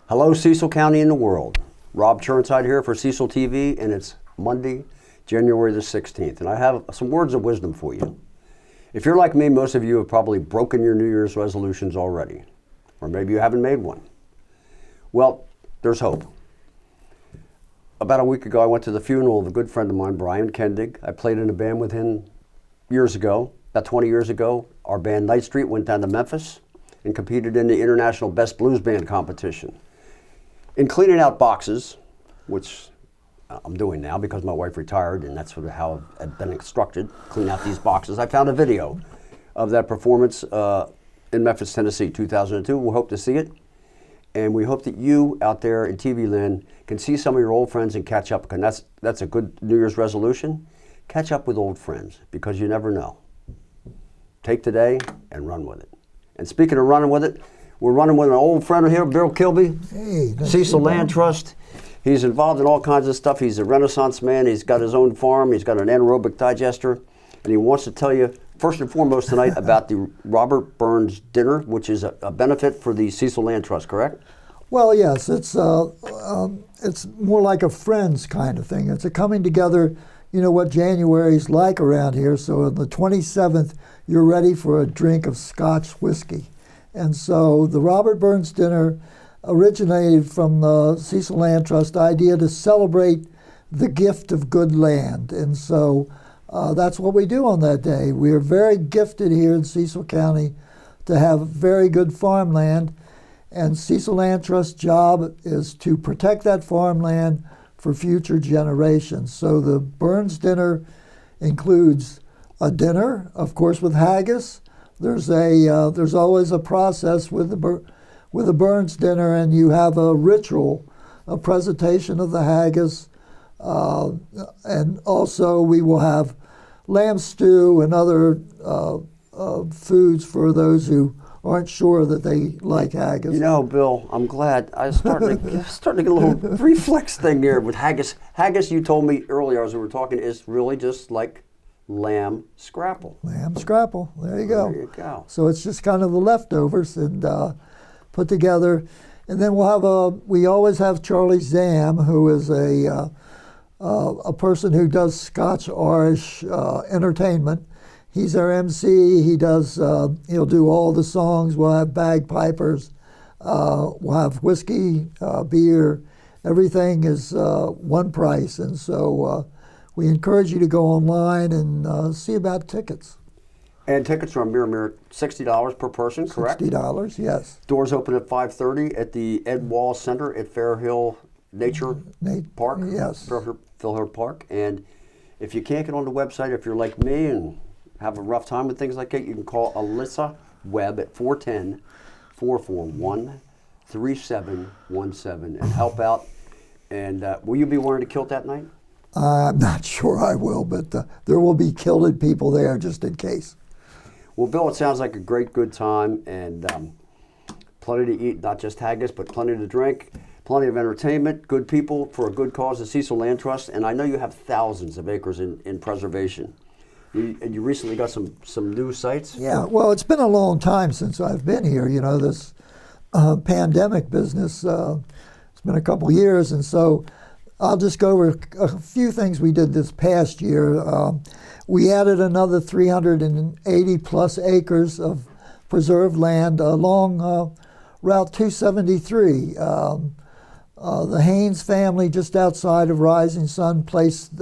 Hello, Cecil County and the world. Rob Churnside here for Cecil TV, and it's Monday, January the 16th. And I have some words of wisdom for you. If you're like me, most of you have probably broken your New Year's resolutions already. Or maybe you haven't made one. Well, there's hope. About a week ago, I went to the funeral of a good friend of mine, Brian Kendig. I played in a band with him years ago. About 20 years ago, our band Night Street went down to Memphis and competed in the International Best Blues Band competition. In cleaning out boxes, which I'm doing now because my wife retired and that's sort of how I've been instructed, clean out these boxes, I found a video of that performance in Memphis, Tennessee, 2002. We hope to see it. And we hope that you out there in TV land can see some of your old friends and catch up. And that's a good New Year's resolution. Catch up with old friends because you never know. Take today and run with it. And speaking of running with it, we're running with an old friend here, Bill Kilby, hey, Cecil Land Trust. He's involved in all kinds of stuff. He's a Renaissance man. He's got his own farm. He's got an anaerobic digester. And he wants to tell you, first and foremost tonight, about the Robert Burns Dinner, which is a benefit for the Cecil Land Trust, correct? Well, yes, it's more like a friends kind of thing. It's a coming together, you know what January's like around here. So on the 27th, you're ready for a drink of Scotch whiskey. And so the Robert Burns Dinner originated from the Cecil Land Trust idea to celebrate the gift of good land. And so that's what we do on that day. We are very gifted here in Cecil County to have very good farmland. And Cecil Land Trust's job is to protect that farmland for future generations. So the Burns Dinner includes a dinner, of course, with haggis. There's always a process with the Burns Dinner, and you have a ritual, a presentation of the haggis, and also we will have lamb stew and other foods for those who aren't sure that they like haggis. You know, Bill, I'm glad. I'm starting to get a little reflex thing here with haggis. Haggis, you told me earlier as we were talking, is really just like lamb scrapple. Lamb scrapple. There you go. There you go. So it's just kind of the leftovers and put together. And then we always have Charlie Zam, who is a person who does Scotch-Irish entertainment. He's our MC. He'll do all the songs. We'll have bagpipers. We'll have whiskey, beer. Everything is one price. And so we encourage you to go online and see about tickets. And tickets are a mere $60 per person, correct? $60, yes. Doors open at 5:30 at the Ed Wall Center at Fair Hill Nature Park. Yes. Fair Hill Park. And if you can't get on the website, if you're like me and have a rough time with things like that, you can call Alyssa Webb at 410-441-3717 and help out. And will you be wearing a kilt that night? I'm not sure I will, but there will be kilted people there just in case. Well, Bill, it sounds like a great, good time, and plenty to eat, not just haggis, but plenty to drink, plenty of entertainment, good people for a good cause, the Cecil Land Trust, and I know you have thousands of acres in preservation. And you recently got some new sites? Yeah, well, it's been a long time since I've been here. You know, this pandemic business, it's been a couple years, and so I'll just go over a few things we did this past year. We added another 380 plus acres of preserved land along Route 273. The Haynes family, just outside of Rising Sun, placed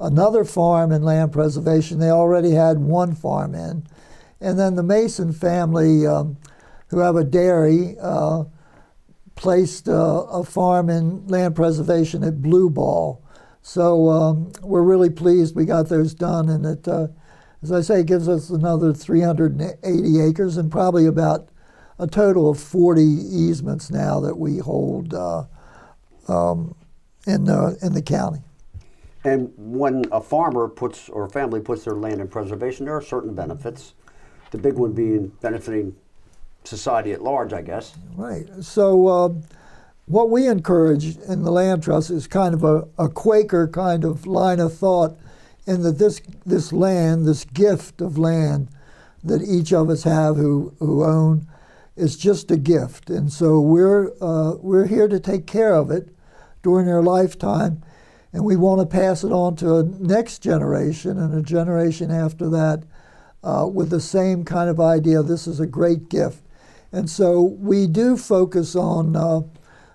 another farm in land preservation. They already had one farm in. And then the Mason family, who have a dairy, placed a farm in land preservation at Blue Ball. So we're really pleased we got those done, and it, as I say, gives us another 380 acres and probably about a total of 40 easements now that we hold in the county. And when a farmer or a family puts their land in preservation, there are certain benefits. The big one being benefiting society at large, I guess. Right. So what we encourage in the Land Trust is kind of a Quaker kind of line of thought, in that this land, this gift of land that each of us have who own, is just a gift, and so we're here to take care of it during their lifetime, and we want to pass it on to a next generation and a generation after that with the same kind of idea. This is a great gift, and so we do focus on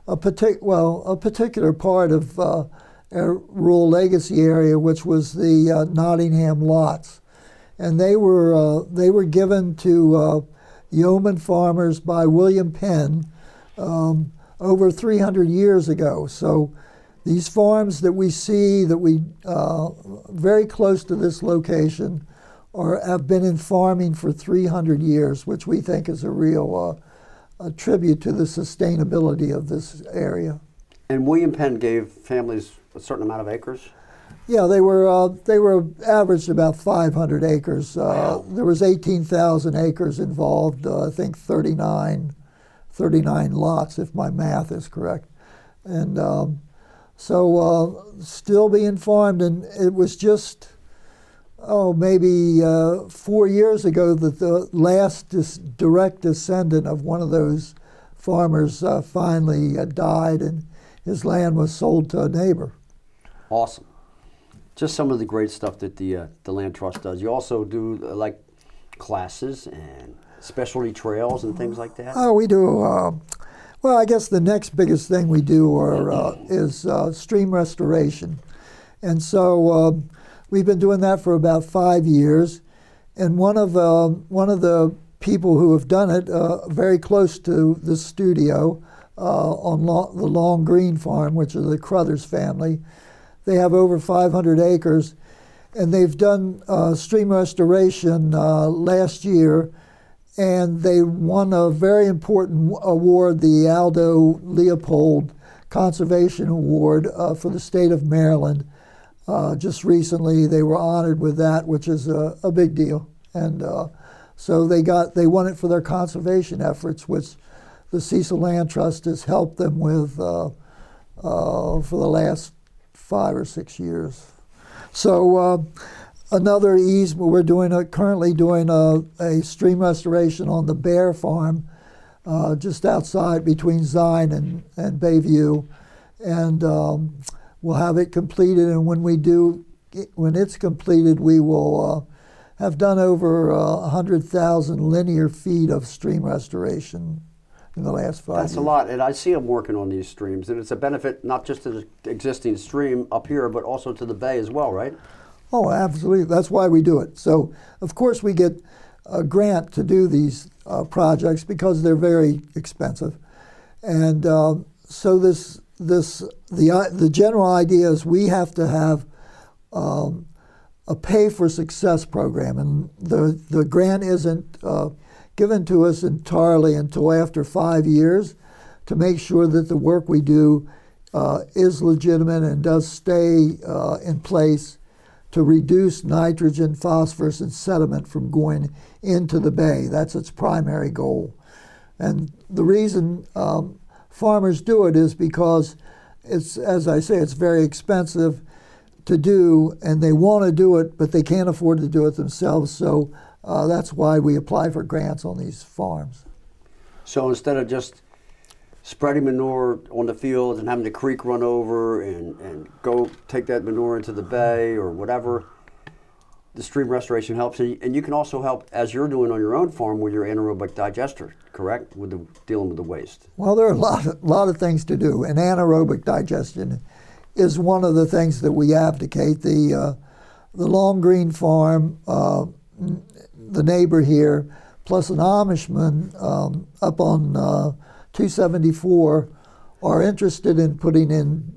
a particular part of our rural legacy area, which was the Nottingham lots, and they were given to yeoman farmers by William Penn over 300 years ago. So these farms that we see that we very close to this location have been in farming for 300 years, which we think is a real a tribute to the sustainability of this area. And William Penn gave families a certain amount of acres? Yeah, they were averaged about 500 acres. Wow. There was 18,000 acres involved. I think 39 lots, if my math is correct, and so still being farmed. And it was just maybe 4 years ago that the last direct descendant of one of those farmers finally died, and his land was sold to a neighbor. Awesome. Just some of the great stuff that the Land Trust does. You also do like classes and specialty trails and things like that? Oh, we do. Well, I guess the next biggest thing we do is stream restoration. And so we've been doing that for about 5 years. And one of the people who have done it very close to the studio on the Long Green Farm, which is the Crothers family, they have over 500 acres, and they've done stream restoration last year, and they won a very important award, the Aldo Leopold Conservation Award for the state of Maryland. Just recently, they were honored with that, which is a big deal. And so they won it for their conservation efforts, which the Cecil Land Trust has helped them with for the last 5 or 6 years. So another easement, we're currently doing a stream restoration on the Bear Farm, just outside between Zion and Bayview, and we'll have it completed. And when it's completed, we will have done over 100,000 linear feet of stream restoration in the last 5 years. That's a lot, and I see them working on these streams, and it's a benefit not just to the existing stream up here, but also to the bay as well, right? Oh, absolutely. That's why we do it. So, of course, we get a grant to do these projects because they're very expensive, and so the general idea is we have to have a pay for success program, and the grant isn't given to us entirely until after 5 years to make sure that the work we do is legitimate and does stay in place to reduce nitrogen, phosphorus, and sediment from going into the bay. That's its primary goal. And the reason farmers do it is because it's, as I say, it's very expensive to do, and they want to do it, but they can't afford to do it themselves. So that's why we apply for grants on these farms. So instead of just spreading manure on the fields and having the creek run over and go take that manure into the bay or whatever, the stream restoration helps. And you can also help, as you're doing on your own farm, with your anaerobic digester, correct? Dealing with the waste. Well, there are a lot of things to do, and anaerobic digestion is one of the things that we advocate. The Long Green Farm, the neighbor here, plus an Amishman up on 274 are interested in putting in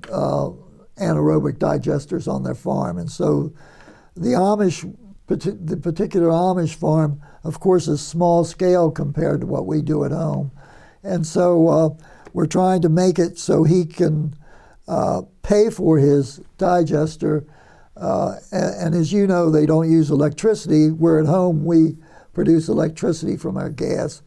anaerobic digesters on their farm. And so the particular Amish farm, of course, is small scale compared to what we do at home. And so we're trying to make it so he can pay for his digester. And as you know, they don't use electricity. We're at home, we produce electricity from our gas.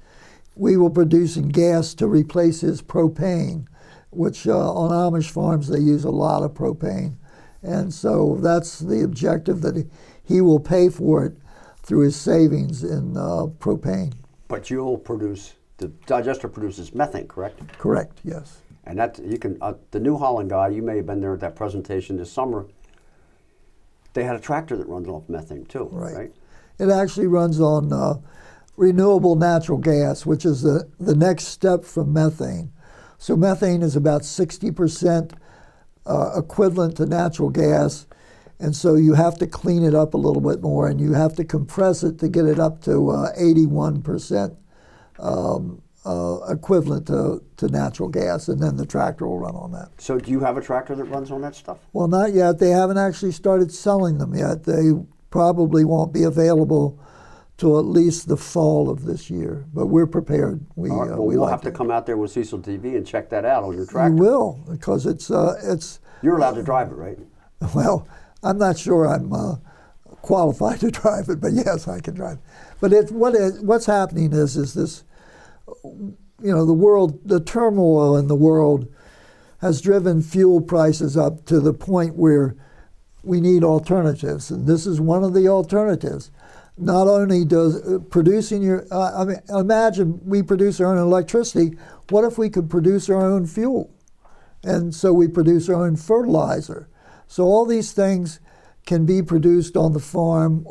We will produce gas to replace his propane, which on Amish farms they use a lot of propane. And so that's the objective, that he will pay for it through his savings in propane. But you'll produce the digester produces methane, correct? Correct, yes. And that you can the New Holland guy. You may have been there at that presentation this summer. They had a tractor that runs off methane too, right? It actually runs on renewable natural gas, which is the next step from methane. So methane is about 60% equivalent to natural gas, and so you have to clean it up a little bit more, and you have to compress it to get it up to 81% equivalent to natural gas, and then the tractor will run on that. So do you have a tractor that runs on that stuff? Well, not yet. They haven't actually started selling them yet. They probably won't be available till at least the fall of this year, but we're prepared. All right, well, we'll have to come out there with Cecil TV and check that out on your tractor. We will, because it's You're allowed to drive it, right? well, I'm not sure I'm qualified to drive it, but yes, I can drive. But what's happening is this, the turmoil in the world has driven fuel prices up to the point where we need alternatives, and this is one of the alternatives. Not only does producing imagine we produce our own electricity. What if we could produce our own fuel? And so we produce our own fertilizer. So all these things can be produced on the farm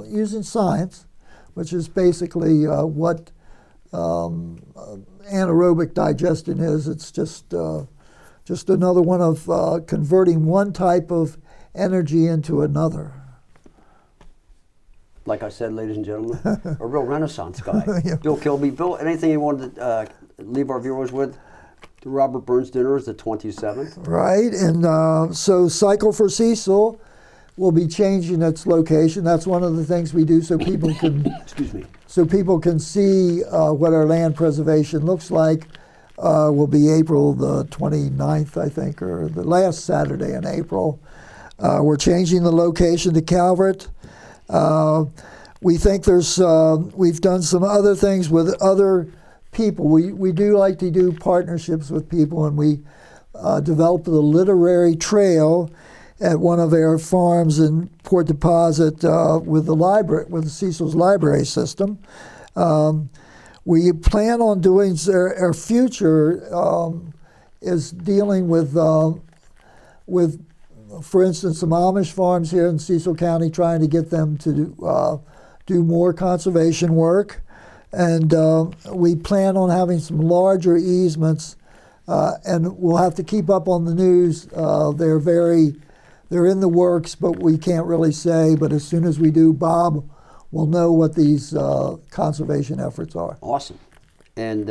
using science, which is basically what anaerobic digestion is. It's just another one of converting one type of energy into another. Like I said, ladies and gentlemen, a real Renaissance guy. Yeah. Bill Kilby. Bill, anything you wanted to leave our viewers with? The Robert Burns dinner is the 27th. Right, and so Cycle for Cecil will be changing its location. That's one of the things we do so people can Excuse me. so people can see what our land preservation looks like. Will be April the 29th, I think, or the last Saturday in April. We're changing the location to Calvert. We think we've done some other things with other people. We do like to do partnerships with people, and we developed the literary trail at one of our farms in Port Deposit with the library, with Cecil's library system. We plan on doing our future is dealing with, for instance, some Amish farms here in Cecil County, trying to get them to do more conservation work. And we plan on having some larger easements, and we'll have to keep up on the news. They're in the works, but we can't really say. But as soon as we do, Bob will know what these conservation efforts are. Awesome. And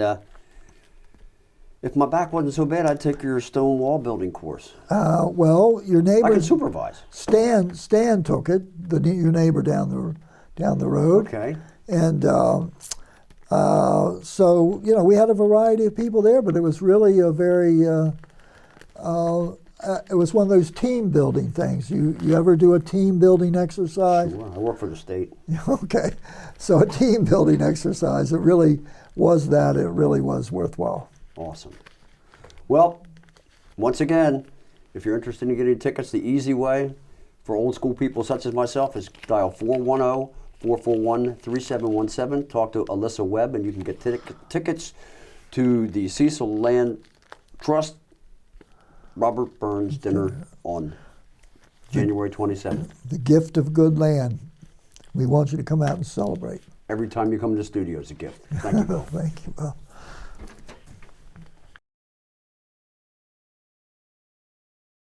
if my back wasn't so bad, I'd take your stone wall building course. Well, your neighbor I can supervise. Stan took it. Your neighbor down the road. Okay. And so we had a variety of people there, but it was really a very it was one of those team building things. You ever do a team building exercise? Sure. I work for the state. Okay, so a team building exercise. It really was that. It really was worthwhile. Awesome. Well, once again, if you're interested in getting tickets, the easy way for old school people such as myself is dial 410-441-3717. Talk to Alyssa Webb, and you can get tickets to the Cecil Land Trust Robert Burns dinner on January 27th. The gift of good land. We want you to come out and celebrate. Every time you come to the studio is a gift. Thank you, Bill. Thank you, Bill.